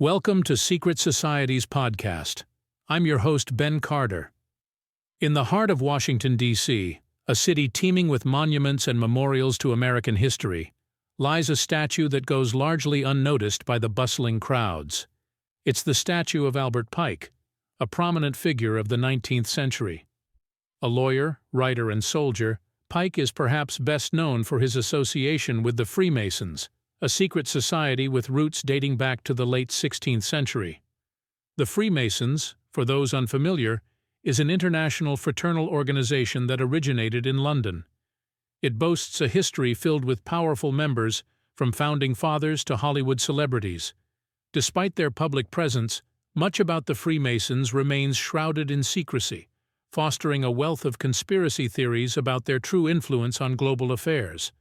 Welcome to Secret Society's podcast. I'm your host, Ben Carter. In the heart of Washington, D.C., a city teeming with monuments and memorials to American history, lies a statue that goes largely unnoticed by the bustling crowds. It's the statue of Albert Pike, a prominent figure of the 19th century. A lawyer, writer, and soldier, Pike is perhaps best known for his association with the Freemasons, a secret society with roots dating back to the late 16th century. The Freemasons, for those unfamiliar, is an international fraternal organization that originated in London. It boasts a history filled with powerful members, from founding fathers to Hollywood celebrities. Despite their public presence, much about the Freemasons remains shrouded in secrecy, fostering a wealth of conspiracy theories about their true influence on global affairs.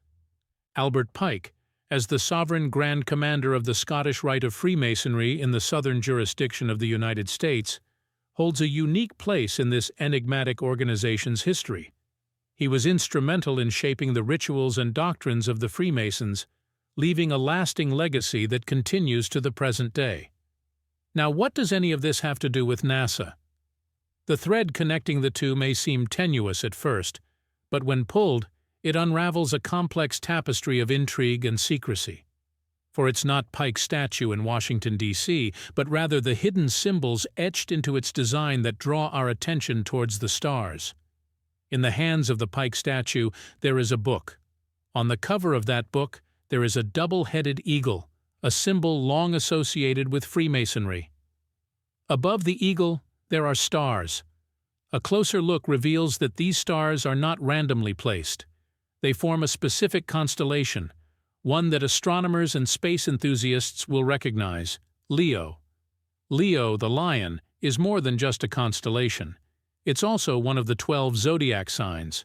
Albert Pike, as the sovereign Grand Commander of the Scottish Rite of Freemasonry in the southern jurisdiction of the United States, holds a unique place in this enigmatic organization's history. He was instrumental in shaping the rituals and doctrines of the Freemasons, leaving a lasting legacy that continues to the present day. Now, what does any of this have to do with NASA? The thread connecting the two may seem tenuous at first, but when pulled, it unravels a complex tapestry of intrigue and secrecy. For it's not Pike's statue in Washington, D.C., but rather the hidden symbols etched into its design that draw our attention towards the stars. In the hands of the Pike statue, there is a book. On the cover of that book, there is a double-headed eagle, a symbol long associated with Freemasonry. Above the eagle, there are stars. A closer look reveals that these stars are not randomly placed. They form a specific constellation, one that astronomers and space enthusiasts will recognize: Leo. Leo, the lion, is more than just a constellation. It's also one of the 12 zodiac signs.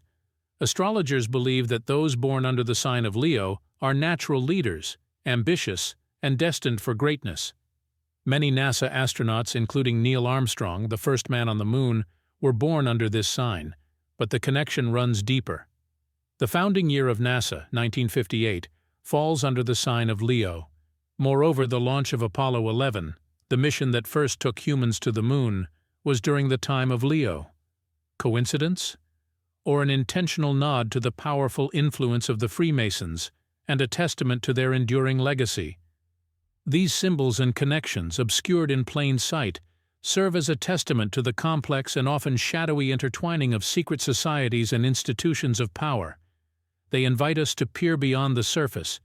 Astrologers believe that those born under the sign of Leo are natural leaders, ambitious, and destined for greatness. Many NASA astronauts, including Neil Armstrong, the first man on the moon, were born under this sign, but the connection runs deeper. The founding year of NASA, 1958, falls under the sign of Leo. Moreover, the launch of Apollo 11, the mission that first took humans to the moon, was during the time of Leo. Coincidence? Or an intentional nod to the powerful influence of the Freemasons, and a testament to their enduring legacy? These symbols and connections, obscured in plain sight, serve as a testament to the complex and often shadowy intertwining of secret societies and institutions of power. They invite us to peer beyond the surface,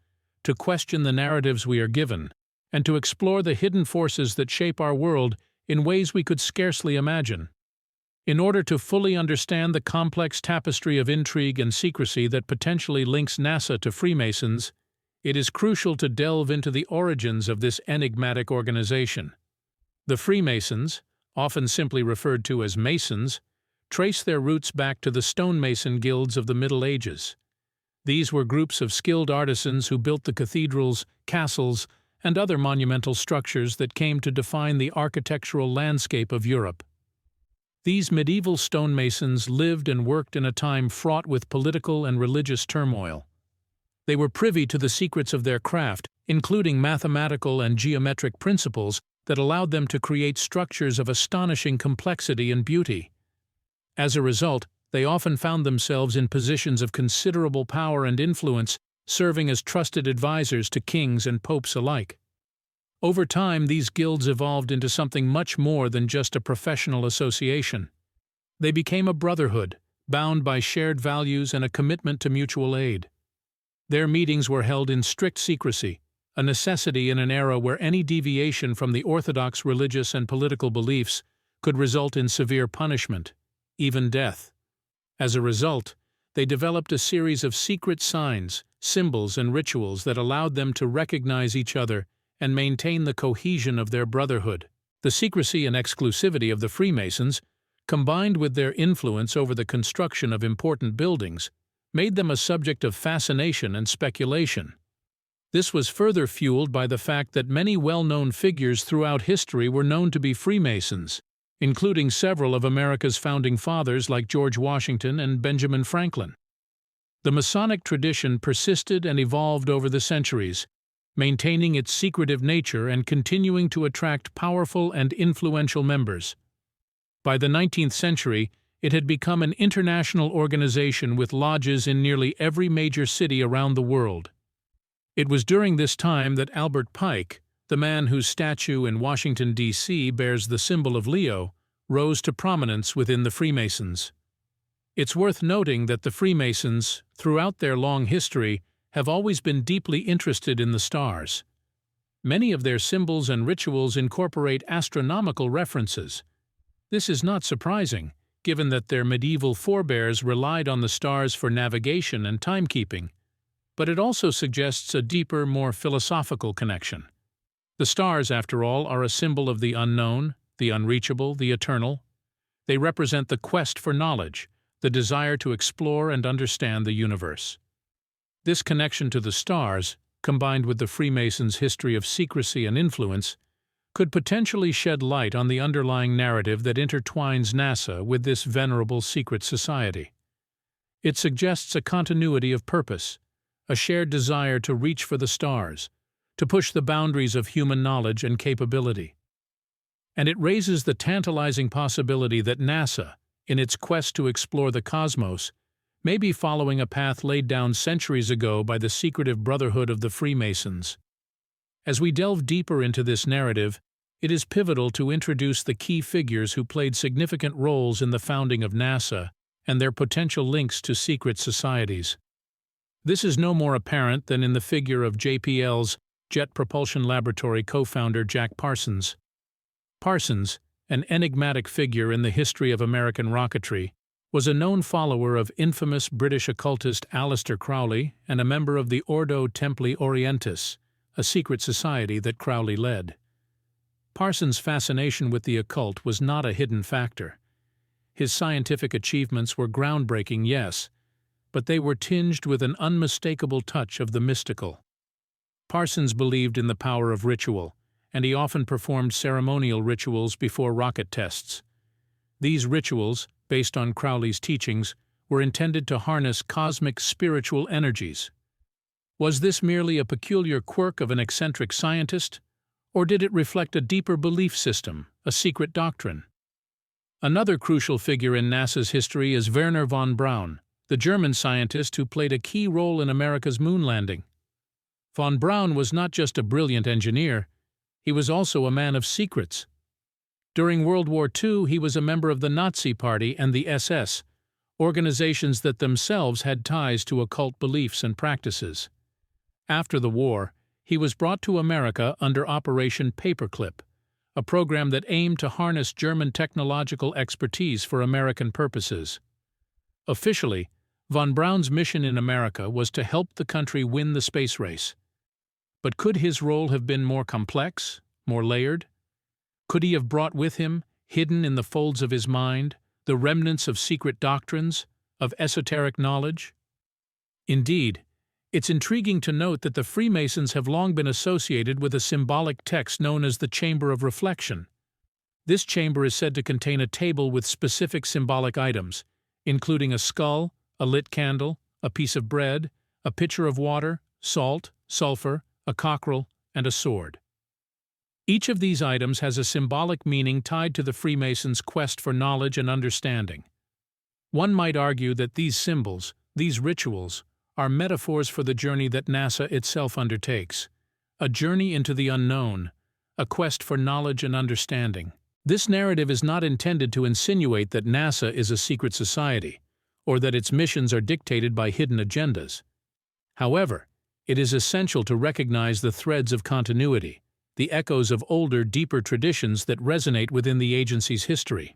to question the narratives we are given, and to explore the hidden forces that shape our world in ways we could scarcely imagine. In order to fully understand the complex tapestry of intrigue and secrecy that potentially links NASA to Freemasons, it is crucial to delve into the origins of this enigmatic organization. The Freemasons, often simply referred to as Masons, trace their roots back to the stonemason guilds of the Middle Ages. These were groups of skilled artisans who built the cathedrals, castles, and other monumental structures that came to define the architectural landscape of Europe. These medieval stonemasons lived and worked in a time fraught with political and religious turmoil. They were privy to the secrets of their craft, including mathematical and geometric principles that allowed them to create structures of astonishing complexity and beauty. As a result, they often found themselves in positions of considerable power and influence, serving as trusted advisors to kings and popes alike. Over time, these guilds evolved into something much more than just a professional association. They became a brotherhood, bound by shared values and a commitment to mutual aid. Their meetings were held in strict secrecy, a necessity in an era where any deviation from the orthodox religious and political beliefs could result in severe punishment, even death. As a result, they developed a series of secret signs, symbols, and rituals that allowed them to recognize each other and maintain the cohesion of their brotherhood. The secrecy and exclusivity of the Freemasons, combined with their influence over the construction of important buildings, made them a subject of fascination and speculation. This was further fueled by the fact that many well-known figures throughout history were known to be Freemasons, including several of America's founding fathers like George Washington and Benjamin Franklin. The Masonic tradition persisted and evolved over the centuries, maintaining its secretive nature and continuing to attract powerful and influential members. By the 19th century, it had become an international organization with lodges in nearly every major city around the world. It was during this time that Albert Pike, the man whose statue in Washington, D.C. bears the symbol of Leo, rose to prominence within the Freemasons. It's worth noting that the Freemasons, throughout their long history, have always been deeply interested in the stars. Many of their symbols and rituals incorporate astronomical references. This is not surprising, given that their medieval forebears relied on the stars for navigation and timekeeping, but it also suggests a deeper, more philosophical connection. The stars, after all, are a symbol of the unknown, the unreachable, the eternal. They represent the quest for knowledge, the desire to explore and understand the universe. This connection to the stars, combined with the Freemasons' history of secrecy and influence, could potentially shed light on the underlying narrative that intertwines NASA with this venerable secret society. It suggests a continuity of purpose, a shared desire to reach for the stars, to push the boundaries of human knowledge and capability. And it raises the tantalizing possibility that NASA, in its quest to explore the cosmos, may be following a path laid down centuries ago by the secretive brotherhood of the Freemasons. As we delve deeper into this narrative, it is pivotal to introduce the key figures who played significant roles in the founding of NASA and their potential links to secret societies. This is no more apparent than in the figure of JPL's Jet Propulsion Laboratory co-founder Jack Parsons. Parsons, an enigmatic figure in the history of American rocketry, was a known follower of infamous British occultist Aleister Crowley and a member of the Ordo Templi Orientis, a secret society that Crowley led. Parsons' fascination with the occult was not a hidden factor. His scientific achievements were groundbreaking, yes, but they were tinged with an unmistakable touch of the mystical. Parsons believed in the power of ritual, and he often performed ceremonial rituals before rocket tests. These rituals, based on Crowley's teachings, were intended to harness cosmic spiritual energies. Was this merely a peculiar quirk of an eccentric scientist, or did it reflect a deeper belief system, a secret doctrine? Another crucial figure in NASA's history is Wernher von Braun, the German scientist who played a key role in America's moon landing. Von Braun was not just a brilliant engineer, he was also a man of secrets. During World War II, he was a member of the Nazi Party and the SS, organizations that themselves had ties to occult beliefs and practices. After the war, he was brought to America under Operation Paperclip, a program that aimed to harness German technological expertise for American purposes. Officially, von Braun's mission in America was to help the country win the space race. But could his role have been more complex, more layered? Could he have brought with him, hidden in the folds of his mind, the remnants of secret doctrines, of esoteric knowledge? Indeed, it's intriguing to note that the Freemasons have long been associated with a symbolic text known as the Chamber of Reflection. This chamber is said to contain a table with specific symbolic items, including a skull, a lit candle, a piece of bread, a pitcher of water, salt, sulfur, a cockerel, and a sword. Each of these items has a symbolic meaning tied to the Freemasons' quest for knowledge and understanding. One might argue that these symbols, these rituals, are metaphors for the journey that NASA itself undertakes, a journey into the unknown, a quest for knowledge and understanding. This narrative is not intended to insinuate that NASA is a secret society, or that its missions are dictated by hidden agendas. However, it is essential to recognize the threads of continuity, the echoes of older, deeper traditions that resonate within the agency's history.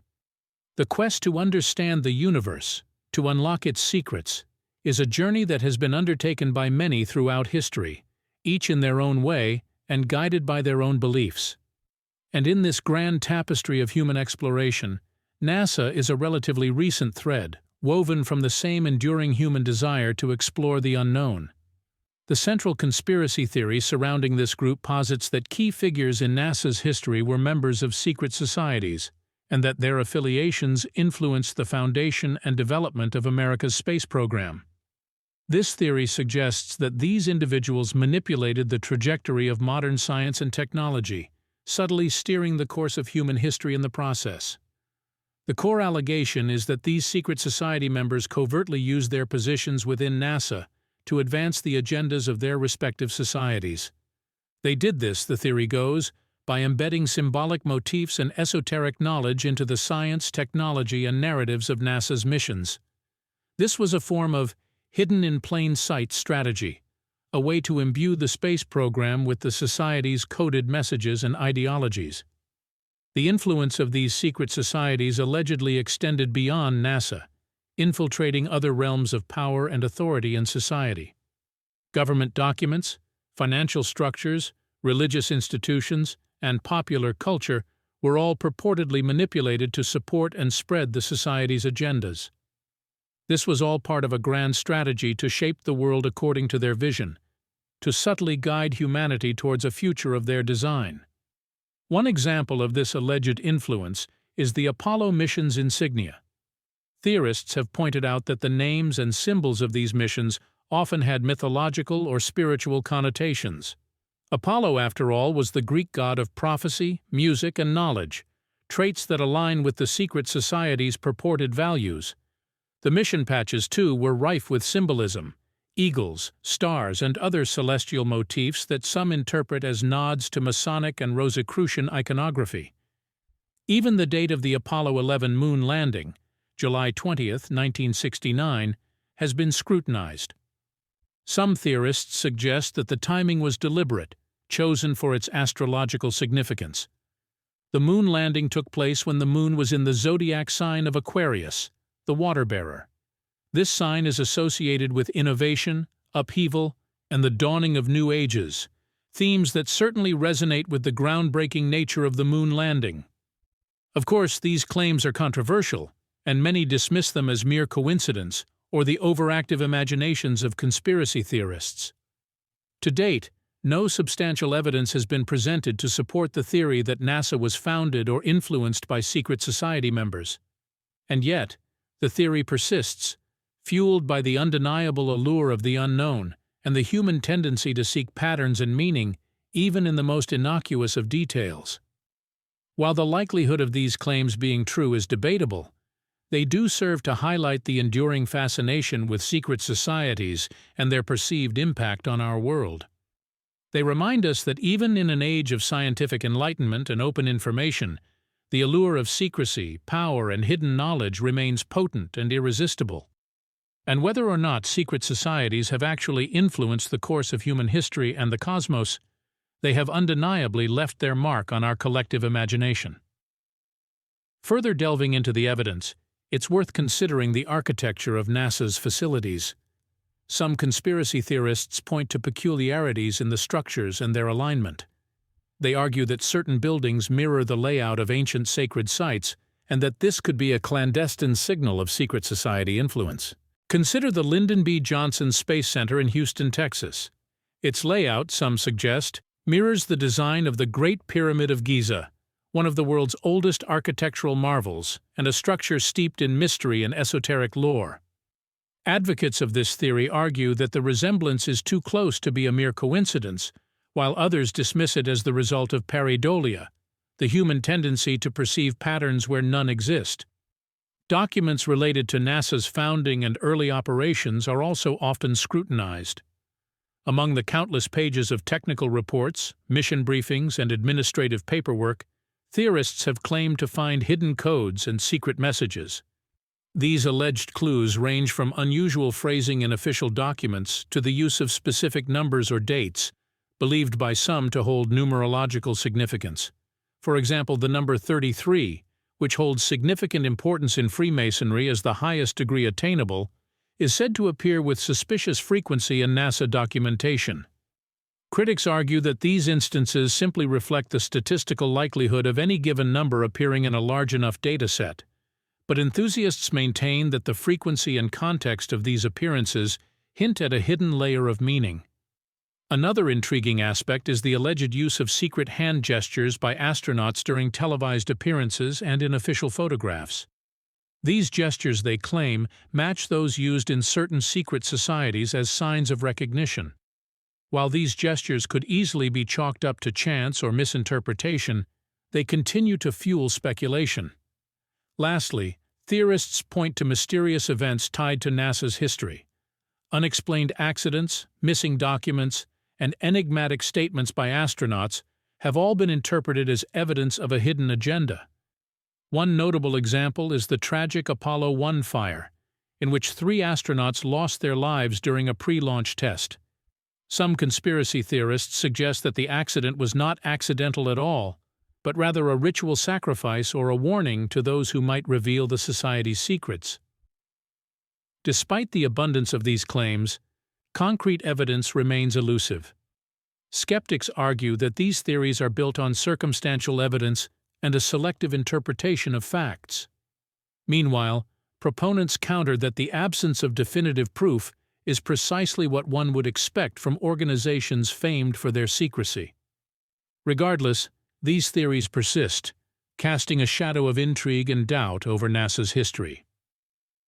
The quest to understand the universe, to unlock its secrets, is a journey that has been undertaken by many throughout history, each in their own way and guided by their own beliefs. And in this grand tapestry of human exploration, NASA is a relatively recent thread, woven from the same enduring human desire to explore the unknown. The central conspiracy theory surrounding this group posits that key figures in NASA's history were members of secret societies, and that their affiliations influenced the foundation and development of America's space program. This theory suggests that these individuals manipulated the trajectory of modern science and technology, subtly steering the course of human history in the process. The core allegation is that these secret society members covertly used their positions within NASA to advance the agendas of their respective societies. They did this, the theory goes, by embedding symbolic motifs and esoteric knowledge into the science, technology, and narratives of NASA's missions. This was a form of hidden-in-plain-sight strategy, a way to imbue the space program with the society's coded messages and ideologies. The influence of these secret societies allegedly extended beyond NASA, infiltrating other realms of power and authority in society. Government documents, financial structures, religious institutions, and popular culture were all purportedly manipulated to support and spread the society's agendas. This was all part of a grand strategy to shape the world according to their vision, to subtly guide humanity towards a future of their design. One example of this alleged influence is the Apollo mission's insignia. Theorists have pointed out that the names and symbols of these missions often had mythological or spiritual connotations. Apollo, after all, was the Greek god of prophecy, music, and knowledge, traits that align with the secret society's purported values. The mission patches, too, were rife with symbolism: eagles, stars, and other celestial motifs that some interpret as nods to Masonic and Rosicrucian iconography. Even the date of the Apollo 11 moon landing, July 20, 1969, has been scrutinized. Some theorists suggest that the timing was deliberate, chosen for its astrological significance. The moon landing took place when the moon was in the zodiac sign of Aquarius, the water-bearer. This sign is associated with innovation, upheaval, and the dawning of new ages, themes that certainly resonate with the groundbreaking nature of the moon landing. Of course, these claims are controversial, and many dismiss them as mere coincidence or the overactive imaginations of conspiracy theorists. To date, no substantial evidence has been presented to support the theory that NASA was founded or influenced by secret society members. And yet, the theory persists, fueled by the undeniable allure of the unknown and the human tendency to seek patterns and meaning, even in the most innocuous of details. While the likelihood of these claims being true is debatable, they do serve to highlight the enduring fascination with secret societies and their perceived impact on our world. They remind us that even in an age of scientific enlightenment and open information, the allure of secrecy, power, and hidden knowledge remains potent and irresistible. And whether or not secret societies have actually influenced the course of human history and the cosmos, they have undeniably left their mark on our collective imagination. Further delving into the evidence, it's worth considering the architecture of NASA's facilities. Some conspiracy theorists point to peculiarities in the structures and their alignment. They argue that certain buildings mirror the layout of ancient sacred sites, and that this could be a clandestine signal of secret society influence. Consider the Lyndon B. Johnson Space Center in Houston, Texas. Its layout, some suggest, mirrors the design of the Great Pyramid of Giza, one of the world's oldest architectural marvels, and a structure steeped in mystery and esoteric lore. Advocates of this theory argue that the resemblance is too close to be a mere coincidence, while others dismiss it as the result of pareidolia, the human tendency to perceive patterns where none exist. Documents related to NASA's founding and early operations are also often scrutinized. Among the countless pages of technical reports, mission briefings, and administrative paperwork, theorists have claimed to find hidden codes and secret messages. These alleged clues range from unusual phrasing in official documents to the use of specific numbers or dates, believed by some to hold numerological significance. For example, the number 33, which holds significant importance in Freemasonry as the highest degree attainable, is said to appear with suspicious frequency in NASA documentation. Critics argue that these instances simply reflect the statistical likelihood of any given number appearing in a large enough dataset, but enthusiasts maintain that the frequency and context of these appearances hint at a hidden layer of meaning. Another intriguing aspect is the alleged use of secret hand gestures by astronauts during televised appearances and in official photographs. These gestures, they claim, match those used in certain secret societies as signs of recognition. While these gestures could easily be chalked up to chance or misinterpretation, they continue to fuel speculation. Lastly, theorists point to mysterious events tied to NASA's history. Unexplained accidents, missing documents, and enigmatic statements by astronauts have all been interpreted as evidence of a hidden agenda. One notable example is the tragic Apollo 1 fire, in which 3 astronauts lost their lives during a pre-launch test. Some conspiracy theorists suggest that the accident was not accidental at all, but rather a ritual sacrifice or a warning to those who might reveal the society's secrets. Despite the abundance of these claims, concrete evidence remains elusive. Skeptics argue that these theories are built on circumstantial evidence and a selective interpretation of facts. Meanwhile, proponents counter that the absence of definitive proof is precisely what one would expect from organizations famed for their secrecy. Regardless, these theories persist, casting a shadow of intrigue and doubt over NASA's history.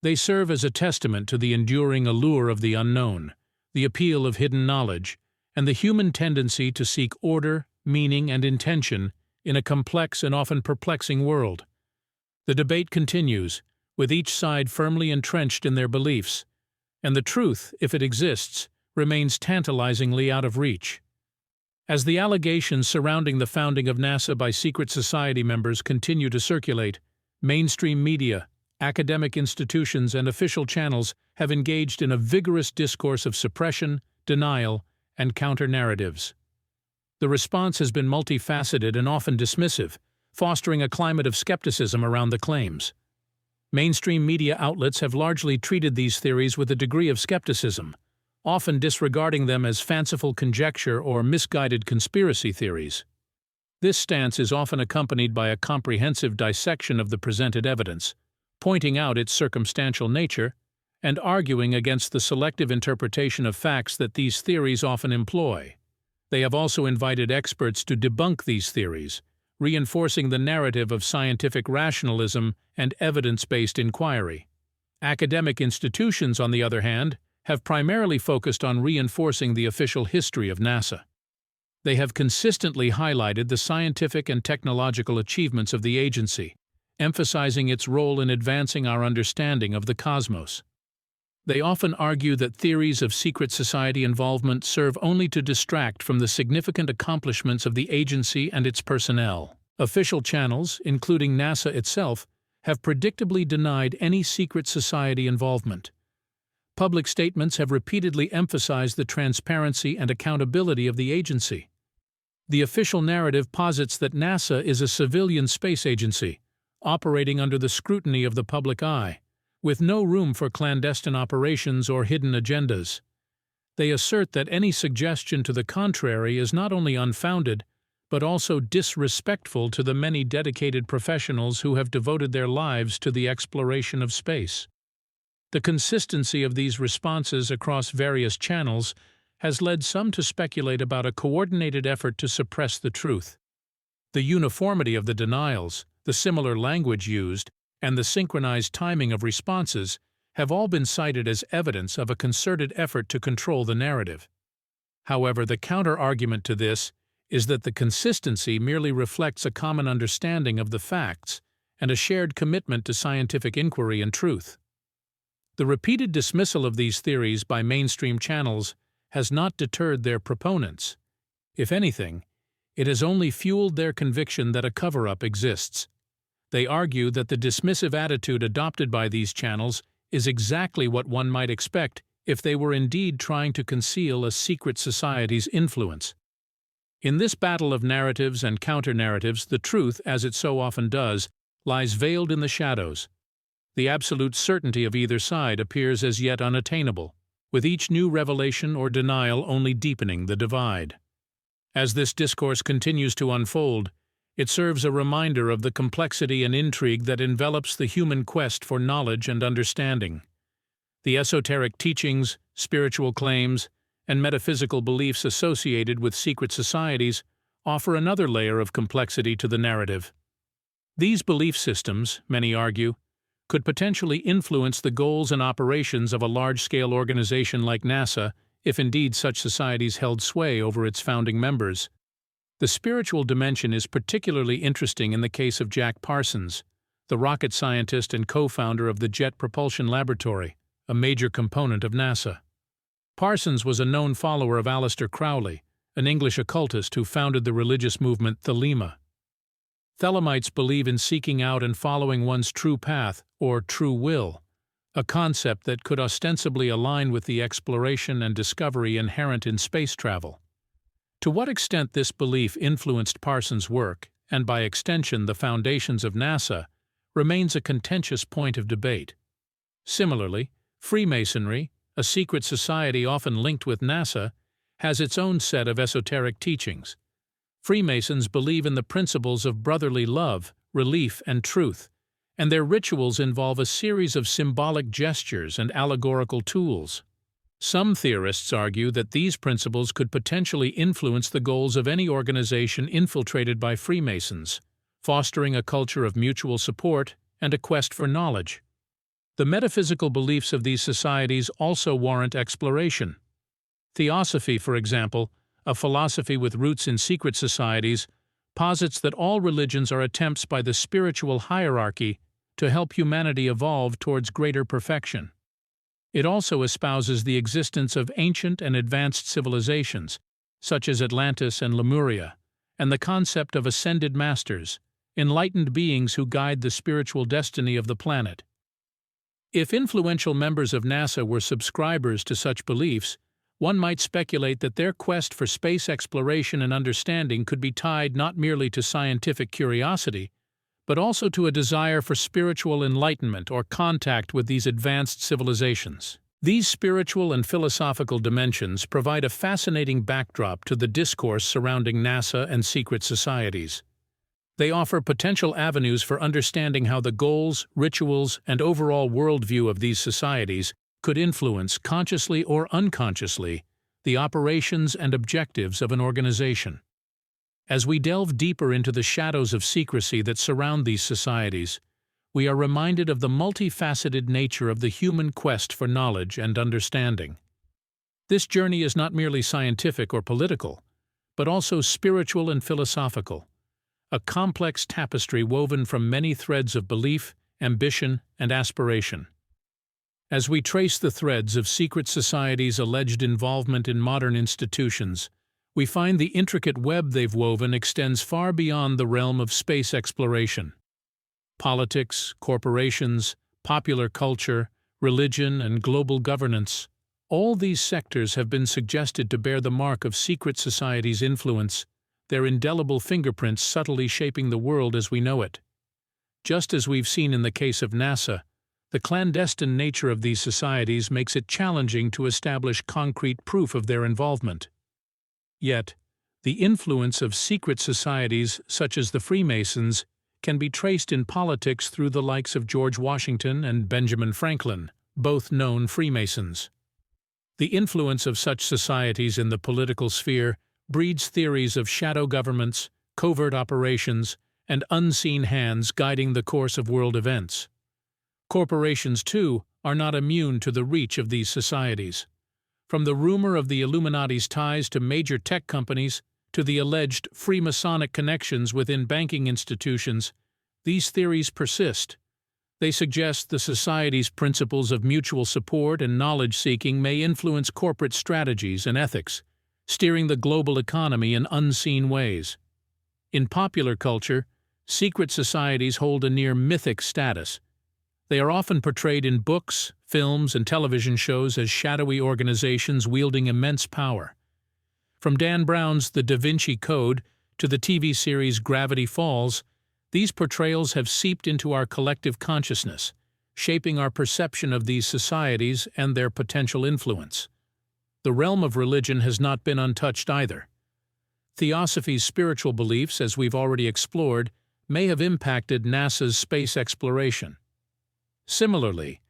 They serve as a testament to the enduring allure of the unknown, the appeal of hidden knowledge, and the human tendency to seek order, meaning, and intention in a complex and often perplexing world. The debate continues, with each side firmly entrenched in their beliefs, and the truth, if it exists, remains tantalizingly out of reach. As the allegations surrounding the founding of NASA by secret society members continue to circulate, mainstream media, academic institutions, and official channels have engaged in a vigorous discourse of suppression, denial, and counter-narratives. The response has been multifaceted and often dismissive, fostering a climate of skepticism around the claims. Mainstream media outlets have largely treated these theories with a degree of skepticism, often disregarding them as fanciful conjecture or misguided conspiracy theories. This stance is often accompanied by a comprehensive dissection of the presented evidence, pointing out its circumstantial nature and arguing against the selective interpretation of facts that these theories often employ. They have also invited experts to debunk these theories, reinforcing the narrative of scientific rationalism and evidence-based inquiry. Academic institutions, on the other hand, have primarily focused on reinforcing the official history of NASA. They have consistently highlighted the scientific and technological achievements of the agency, emphasizing its role in advancing our understanding of the cosmos. They often argue that theories of secret society involvement serve only to distract from the significant accomplishments of the agency and its personnel. Official channels, including NASA itself, have predictably denied any secret society involvement. Public statements have repeatedly emphasized the transparency and accountability of the agency. The official narrative posits that NASA is a civilian space agency, operating under the scrutiny of the public eye, with no room for clandestine operations or hidden agendas. They assert that any suggestion to the contrary is not only unfounded, but also disrespectful to the many dedicated professionals who have devoted their lives to the exploration of space. The consistency of these responses across various channels has led some to speculate about a coordinated effort to suppress the truth. The uniformity of the denials, the similar language used, and the synchronized timing of responses have all been cited as evidence of a concerted effort to control the narrative. However, the counter-argument to this is that the consistency merely reflects a common understanding of the facts and a shared commitment to scientific inquiry and truth. The repeated dismissal of these theories by mainstream channels has not deterred their proponents. If anything, it has only fueled their conviction that a cover-up exists. They argue that the dismissive attitude adopted by these channels is exactly what one might expect if they were indeed trying to conceal a secret society's influence. In this battle of narratives and counter-narratives, the truth, as it so often does, lies veiled in the shadows. The absolute certainty of either side appears as yet unattainable, with each new revelation or denial only deepening the divide. As this discourse continues to unfold, it serves a reminder of the complexity and intrigue that envelops the human quest for knowledge and understanding. The esoteric teachings, spiritual claims, and metaphysical beliefs associated with secret societies offer another layer of complexity to the narrative. These belief systems, many argue, could potentially influence the goals and operations of a large-scale organization like NASA, if indeed such societies held sway over its founding members. The spiritual dimension is particularly interesting in the case of Jack Parsons, the rocket scientist and co-founder of the Jet Propulsion Laboratory, a major component of NASA. Parsons was a known follower of Aleister Crowley, an English occultist who founded the religious movement Thelema. Thelemites believe in seeking out and following one's true path, or true will, a concept that could ostensibly align with the exploration and discovery inherent in space travel. To what extent this belief influenced Parsons' work, and by extension the foundations of NASA, remains a contentious point of debate. Similarly, Freemasonry, a secret society often linked with NASA, has its own set of esoteric teachings. Freemasons believe in the principles of brotherly love, relief, and truth, and their rituals involve a series of symbolic gestures and allegorical tools. Some theorists argue that these principles could potentially influence the goals of any organization infiltrated by Freemasons, fostering a culture of mutual support and a quest for knowledge. The metaphysical beliefs of these societies also warrant exploration. Theosophy, for example, a philosophy with roots in secret societies, posits that all religions are attempts by the spiritual hierarchy to help humanity evolve towards greater perfection. It also espouses the existence of ancient and advanced civilizations, such as Atlantis and Lemuria, and the concept of ascended masters, enlightened beings who guide the spiritual destiny of the planet. If influential members of NASA were subscribers to such beliefs, one might speculate that their quest for space exploration and understanding could be tied not merely to scientific curiosity, but also to a desire for spiritual enlightenment or contact with these advanced civilizations. These spiritual and philosophical dimensions provide a fascinating backdrop to the discourse surrounding NASA and secret societies. They offer potential avenues for understanding how the goals, rituals, and overall worldview of these societies could influence, consciously or unconsciously, the operations and objectives of an organization. As we delve deeper into the shadows of secrecy that surround these societies, we are reminded of the multifaceted nature of the human quest for knowledge and understanding. This journey is not merely scientific or political, but also spiritual and philosophical, a complex tapestry woven from many threads of belief, ambition, and aspiration. As we trace the threads of secret societies' alleged involvement in modern institutions, we find the intricate web they've woven extends far beyond the realm of space exploration. Politics, corporations, popular culture, religion, and global governance, all these sectors have been suggested to bear the mark of secret societies' influence, their indelible fingerprints subtly shaping the world as we know it. Just as we've seen in the case of NASA, the clandestine nature of these societies makes it challenging to establish concrete proof of their involvement. Yet, the influence of secret societies such as the Freemasons can be traced in politics through the likes of George Washington and Benjamin Franklin, both known Freemasons. The influence of such societies in the political sphere breeds theories of shadow governments, covert operations, and unseen hands guiding the course of world events. Corporations, too, are not immune to the reach of these societies. From the rumor of the Illuminati's ties to major tech companies to the alleged Freemasonic connections within banking institutions, these theories persist. They suggest the society's principles of mutual support and knowledge-seeking may influence corporate strategies and ethics, steering the global economy in unseen ways. In popular culture, secret societies hold a near mythic status. They are often portrayed in books, films, and television shows as shadowy organizations wielding immense power. From Dan Brown's The Da Vinci Code to the TV series Gravity Falls, these portrayals have seeped into our collective consciousness, shaping our perception of these societies and their potential influence. The realm of religion has not been untouched either. Theosophy's spiritual beliefs, as we've already explored, may have impacted NASA's space exploration. Similarly,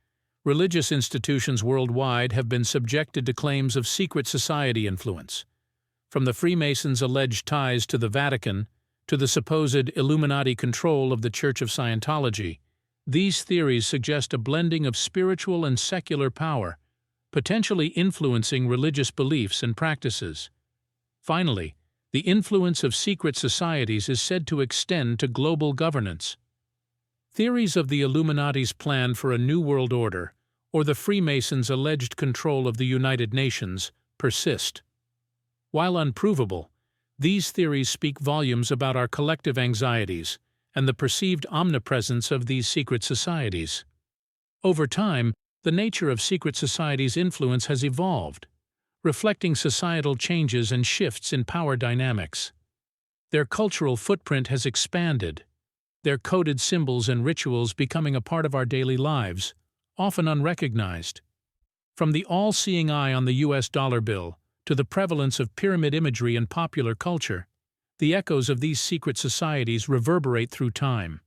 religious institutions worldwide have been subjected to claims of secret society influence. From the Freemasons' alleged ties to the Vatican to the supposed Illuminati control of the Church of Scientology, These theories suggest a blending of spiritual and secular power, potentially influencing religious beliefs and practices. Finally, the influence of secret societies is said to extend to global governance. Theories of the Illuminati's plan for a new world order, or the Freemasons' alleged control of the United Nations, persist. While unprovable, these theories speak volumes about our collective anxieties and the perceived omnipresence of these secret societies. Over time, the nature of secret societies' influence has evolved, reflecting societal changes and shifts in power dynamics. Their cultural footprint has expanded, their coded symbols and rituals becoming a part of our daily lives, often unrecognized. From the all-seeing eye on the US dollar bill to the prevalence of pyramid imagery in popular culture, the echoes of these secret societies reverberate through time.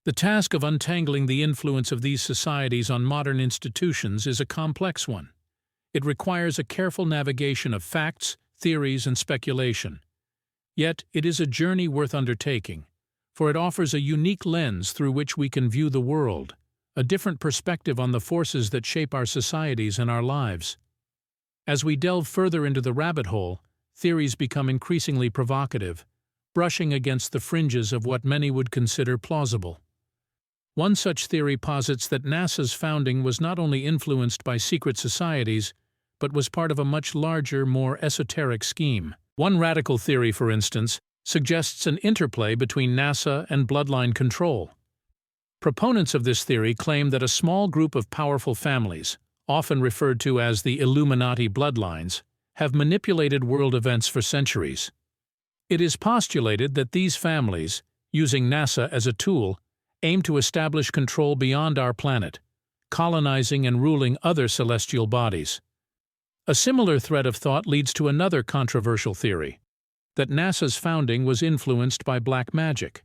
The task of untangling the influence of these societies on modern institutions is a complex one. It requires a careful navigation of facts, theories, and speculation. Yet, it is a journey worth undertaking, for it offers a unique lens through which we can view the world, a different perspective on the forces that shape our societies and our lives. As we delve further into the rabbit hole, theories become increasingly provocative, brushing against the fringes of what many would consider plausible. One such theory posits that NASA's founding was not only influenced by secret societies, but was part of a much larger, more esoteric scheme. One radical theory, for instance, suggests an interplay between NASA and bloodline control. Proponents of this theory claim that a small group of powerful families, often referred to as the Illuminati bloodlines, have manipulated world events for centuries. It is postulated that these families, using NASA as a tool, aim to establish control beyond our planet, colonizing and ruling other celestial bodies. A similar thread of thought leads to another controversial theory, that NASA's founding was influenced by black magic.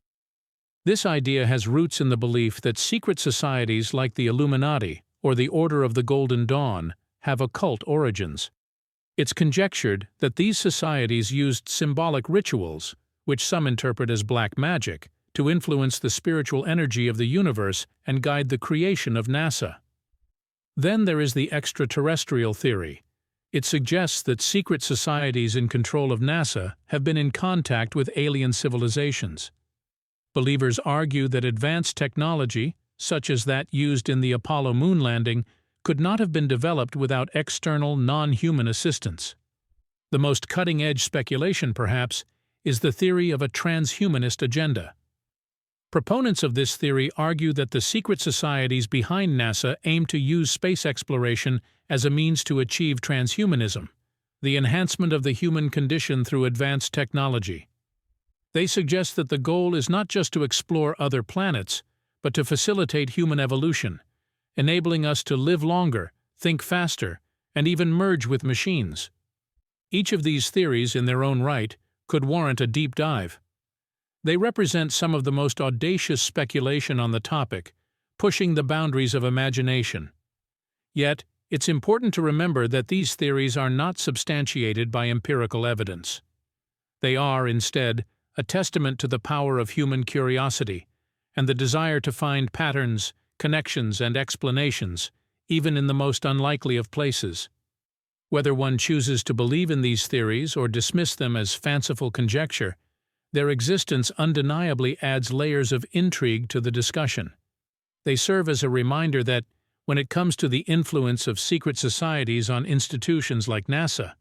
This idea has roots in the belief that secret societies like the Illuminati or the Order of the Golden Dawn have occult origins. It's conjectured that these societies used symbolic rituals, which some interpret as black magic, to influence the spiritual energy of the universe and guide the creation of NASA. Then there is the extraterrestrial theory. It suggests that secret societies in control of NASA have been in contact with alien civilizations. Believers argue that advanced technology, such as that used in the Apollo moon landing, could not have been developed without external, non-human assistance. The most cutting-edge speculation, perhaps, is the theory of a transhumanist agenda. Proponents of this theory argue that the secret societies behind NASA aim to use space exploration as a means to achieve transhumanism, the enhancement of the human condition through advanced technology. They suggest that the goal is not just to explore other planets, but to facilitate human evolution, enabling us to live longer, think faster, and even merge with machines. Each of these theories, in their own right, could warrant a deep dive. They represent some of the most audacious speculation on the topic, pushing the boundaries of imagination. Yet, it's important to remember that these theories are not substantiated by empirical evidence. They are, instead, a testament to the power of human curiosity and the desire to find patterns, connections, and explanations, even in the most unlikely of places. Whether one chooses to believe in these theories or dismiss them as fanciful conjecture, their existence undeniably adds layers of intrigue to the discussion. They serve as a reminder that, when it comes to the influence of secret societies on institutions like NASA,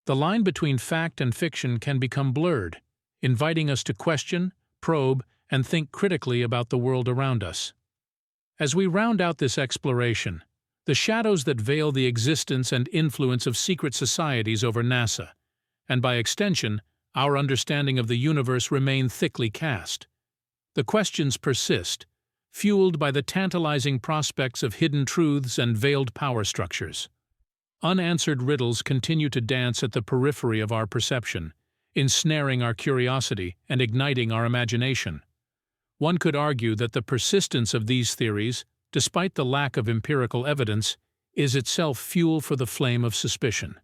the line between fact and fiction can become blurred, inviting us to question, probe, and think critically about the world around us. As we round out this exploration, the shadows that veil the existence and influence of secret societies over NASA, and by extension, our understanding of the universe, remain thickly cast. The questions persist, fueled by the tantalizing prospects of hidden truths and veiled power structures. Unanswered riddles continue to dance at the periphery of our perception, ensnaring our curiosity and igniting our imagination. One could argue that the persistence of these theories, despite the lack of empirical evidence, is itself fuel for the flame of suspicion.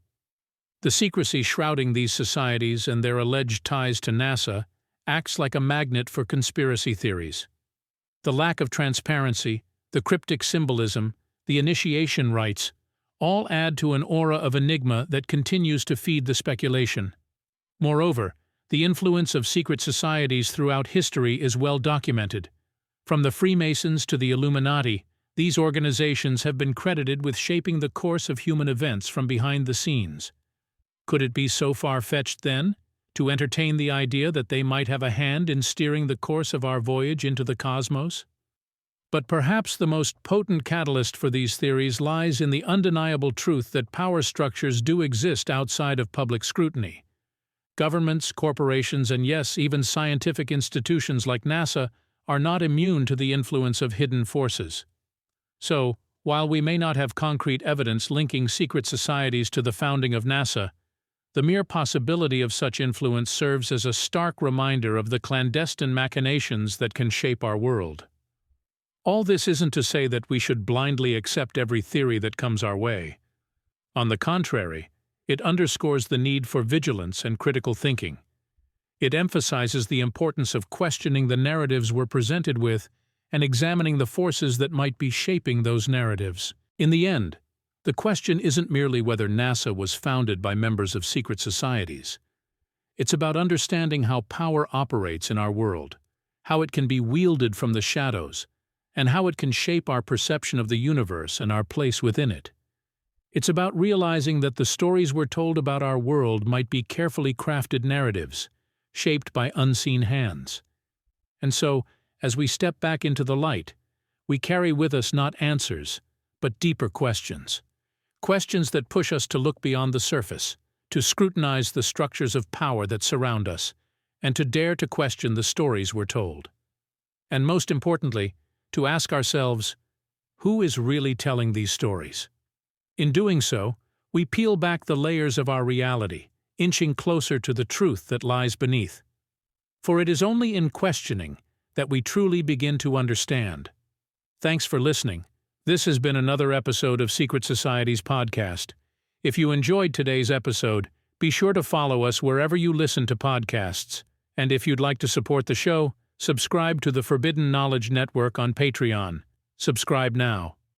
The secrecy shrouding these societies and their alleged ties to NASA acts like a magnet for conspiracy theories. The lack of transparency, the cryptic symbolism, the initiation rites, all add to an aura of enigma that continues to feed the speculation. Moreover, the influence of secret societies throughout history is well documented. From the Freemasons to the Illuminati, these organizations have been credited with shaping the course of human events from behind the scenes. Could it be so far-fetched, then, to entertain the idea that they might have a hand in steering the course of our voyage into the cosmos? But perhaps the most potent catalyst for these theories lies in the undeniable truth that power structures do exist outside of public scrutiny. Governments, corporations, and yes, even scientific institutions like NASA are not immune to the influence of hidden forces. So, while we may not have concrete evidence linking secret societies to the founding of NASA, the mere possibility of such influence serves as a stark reminder of the clandestine machinations that can shape our world. All this isn't to say that we should blindly accept every theory that comes our way. On the contrary, it underscores the need for vigilance and critical thinking. It emphasizes the importance of questioning the narratives we're presented with and examining the forces that might be shaping those narratives. In the end, the question isn't merely whether NASA was founded by members of secret societies. It's about understanding how power operates in our world, how it can be wielded from the shadows, and how it can shape our perception of the universe and our place within it. It's about realizing that the stories we're told about our world might be carefully crafted narratives, shaped by unseen hands. And so, as we step back into the light, we carry with us not answers, but deeper questions. Questions that push us to look beyond the surface, to scrutinize the structures of power that surround us, and to dare to question the stories we're told. And most importantly, to ask ourselves, who is really telling these stories? In doing so, we peel back the layers of our reality, inching closer to the truth that lies beneath. For it is only in questioning that we truly begin to understand. Thanks for listening. This has been another episode of Secret Society's podcast. If you enjoyed today's episode, be sure to follow us wherever you listen to podcasts. And if you'd like to support the show, subscribe to the Forbidden Knowledge Network on Patreon. Subscribe now.